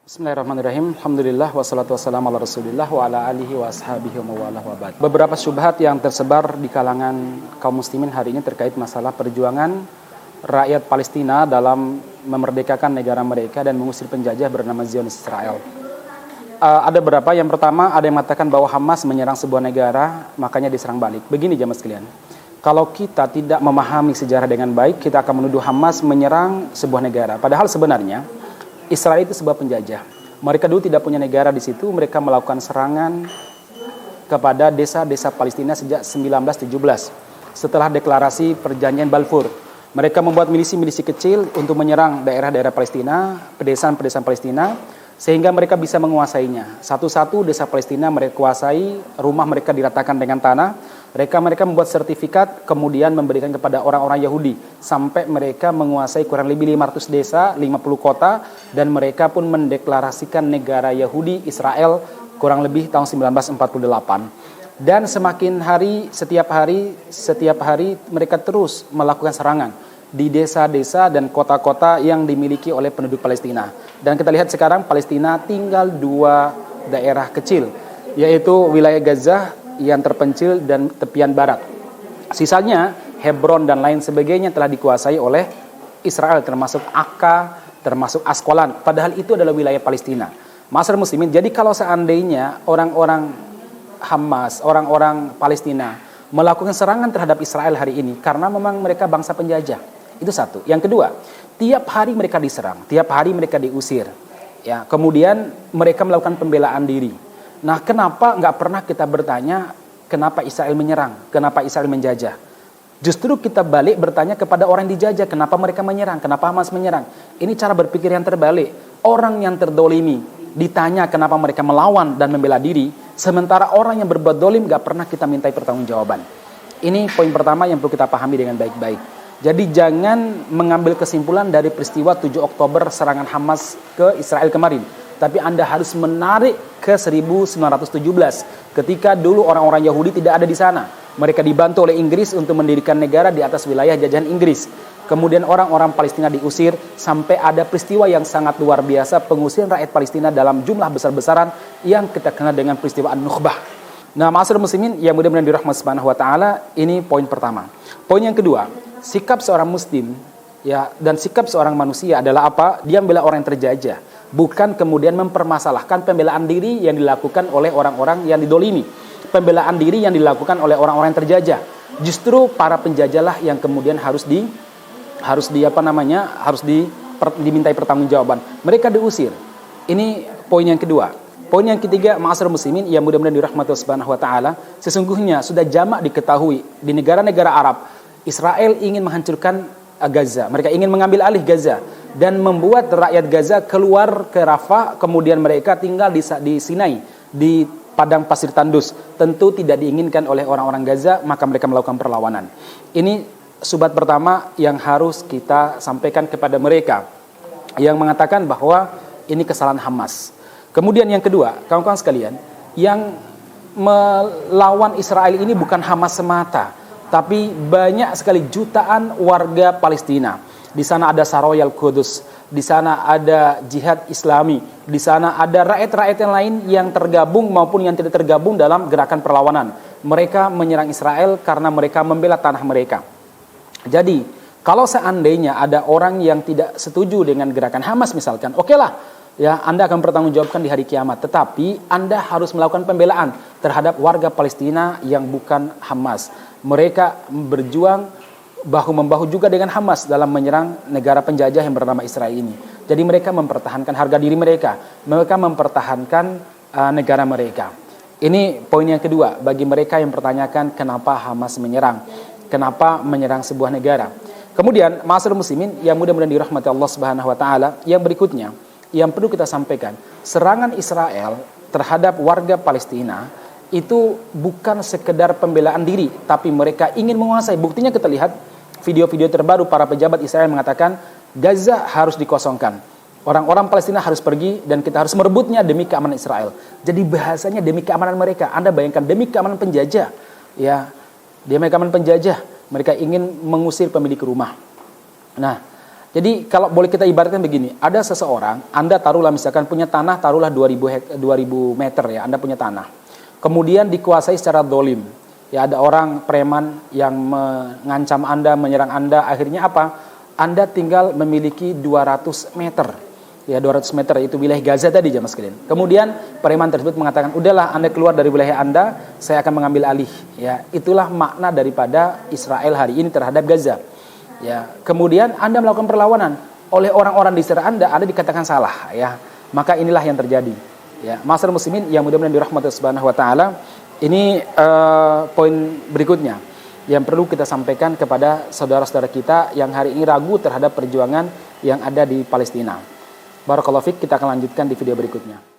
Bismillahirrahmanirrahim. Alhamdulillah wassalatu wassalamu ala Rasulillah wa ala alihi wa ashabihi wa mawalah wa ba'd. Beberapa syubhat yang tersebar di kalangan kaum muslimin hari ini terkait masalah perjuangan rakyat Palestina dalam memerdekakan negara mereka dan mengusir penjajah bernama Zionis Israel. Ada beberapa. Yang pertama, ada yang mengatakan bahwa Hamas menyerang sebuah negara, makanya diserang balik. Begini jamaah sekalian, kalau kita tidak memahami sejarah dengan baik, kita akan menuduh Hamas menyerang sebuah negara. Padahal sebenarnya Israel itu sebuah penjajah. Mereka dulu tidak punya negara di situ. Mereka melakukan serangan kepada desa-desa Palestina sejak 1917. Setelah deklarasi perjanjian Balfour, mereka membuat milisi-milisi kecil untuk menyerang daerah-daerah Palestina, pedesaan-pedesaan Palestina, sehingga mereka bisa menguasainya. Satu-satu desa Palestina mereka kuasai, rumah mereka diratakan dengan tanah. Mereka membuat sertifikat, kemudian memberikan kepada orang-orang Yahudi. Sampai mereka menguasai kurang lebih 500 desa, 50 kota, dan mereka pun mendeklarasikan negara Yahudi, Israel, kurang lebih tahun 1948. Dan semakin hari, setiap hari mereka terus melakukan serangan di desa-desa dan kota-kota yang dimiliki oleh penduduk Palestina. Dan kita lihat sekarang Palestina tinggal dua daerah kecil, yaitu wilayah Gaza yang terpencil dan tepian barat. Sisanya Hebron dan lain sebagainya telah dikuasai oleh Israel, termasuk Akka, termasuk Askolan. Padahal itu adalah wilayah Palestina. Masyarakat muslimin, jadi kalau seandainya orang-orang Hamas, orang-orang Palestina melakukan serangan terhadap Israel hari ini karena memang mereka bangsa penjajah, itu satu. Yang kedua, tiap hari mereka diserang, tiap hari mereka diusir. Ya, kemudian mereka melakukan pembelaan diri. Nah, kenapa nggak pernah kita bertanya kenapa Israel menyerang, kenapa Israel menjajah? Justru kita balik bertanya kepada orang dijajah, kenapa mereka menyerang, kenapa Hamas menyerang? Ini cara berpikir yang terbalik. Orang yang terdolimi ditanya kenapa mereka melawan dan membela diri, sementara orang yang berbuat dolim nggak pernah kita mintai pertanggungjawaban. Ini poin pertama yang perlu kita pahami dengan baik-baik. Jadi jangan mengambil kesimpulan dari peristiwa 7 Oktober serangan Hamas ke Israel kemarin. Tapi Anda harus menarik ke 1917 ketika dulu orang-orang Yahudi tidak ada di sana. Mereka dibantu oleh Inggris untuk mendirikan negara di atas wilayah jajahan Inggris. Kemudian orang-orang Palestina diusir sampai ada peristiwa yang sangat luar biasa, pengusiran rakyat Palestina dalam jumlah besar-besaran yang kita kenal dengan peristiwa An-Nukhbah. Nah, ma'asyiral muslimin yang mudah-mudahan dirahmati Subhanahu wa taala, ini poin pertama. Poin yang kedua, sikap seorang muslim ya dan sikap seorang manusia adalah apa? Dia membela orang yang terjajah, bukan kemudian mempermasalahkan pembelaan diri yang dilakukan oleh orang-orang yang didolimi, pembelaan diri yang dilakukan oleh orang-orang yang terjajah. Justru para penjajahlah yang kemudian harus dimintai pertanggungjawaban. Mereka diusir. Ini poin yang kedua. Poin yang ketiga, ma'asyiral muslimin yang mudah-mudahan dirahmati Subhanahu wa taala, sesungguhnya sudah jamak diketahui di negara-negara Arab, Israel ingin menghancurkan Gaza. Mereka ingin mengambil alih Gaza dan membuat rakyat Gaza keluar ke Rafah, kemudian mereka tinggal di Sinai, di padang pasir tandus. Tentu tidak diinginkan oleh orang-orang Gaza, maka mereka melakukan perlawanan. Ini subhat pertama yang harus kita sampaikan kepada mereka yang mengatakan bahwa ini kesalahan Hamas. Kemudian yang kedua, kawan-kawan sekalian, yang melawan Israel ini bukan Hamas semata, tapi banyak sekali jutaan warga Palestina. Di sana ada Saroyal Qudus, di sana ada Jihad Islami, di sana ada rakyat-rakyat yang lain yang tergabung maupun yang tidak tergabung dalam gerakan perlawanan. Mereka menyerang Israel karena mereka membela tanah mereka. Jadi, kalau seandainya ada orang yang tidak setuju dengan gerakan Hamas misalkan, okelah, ya, Anda akan bertanggungjawabkan di hari kiamat. Tetapi Anda harus melakukan pembelaan terhadap warga Palestina yang bukan Hamas. Mereka berjuang bahu-membahu juga dengan Hamas dalam menyerang negara penjajah yang bernama Israel ini. Jadi mereka mempertahankan harga diri mereka. Mereka mempertahankan negara mereka. Ini poin yang kedua bagi mereka yang mempertanyakan kenapa Hamas menyerang. Kenapa menyerang sebuah negara. Kemudian, ma'asyiral muslimin yang mudah-mudahan dirahmati Allah Subhanahu wa taala, yang berikutnya yang perlu kita sampaikan, serangan Israel terhadap warga Palestina itu bukan sekedar pembelaan diri, tapi mereka ingin menguasai. Buktinya kita lihat video-video terbaru para pejabat Israel mengatakan Gaza harus dikosongkan. Orang-orang Palestina harus pergi dan kita harus merebutnya demi keamanan Israel. Jadi bahasanya demi keamanan mereka. Anda bayangkan demi keamanan penjajah. Ya, demi keamanan penjajah, mereka ingin mengusir pemilik rumah. Nah, Jadi kalau boleh kita ibaratkan begini, ada seseorang, Anda taruhlah misalkan punya tanah, taruhlah 2000 meter ya, Anda punya tanah. Kemudian dikuasai secara dolim. Ya, ada orang preman yang mengancam Anda, menyerang Anda, akhirnya apa? Anda tinggal memiliki 200 meter. Ya, 200 meter itu wilayah Gaza tadi jamaah sekalian. Kemudian preman tersebut mengatakan, udahlah Anda keluar dari wilayah Anda, saya akan mengambil alih. Ya, itulah makna daripada Israel hari ini terhadap Gaza. Ya, kemudian Anda melakukan perlawanan oleh orang-orang di sekitar Anda dikatakan salah, ya. Maka inilah yang terjadi. Ya, masyarakat muslimin yang mudah-mudahan dirahmati Subhanahu wa taala. Ini poin berikutnya yang perlu kita sampaikan kepada saudara-saudara kita yang hari ini ragu terhadap perjuangan yang ada di Palestina. Barakallahu fiik, kita akan lanjutkan di video berikutnya.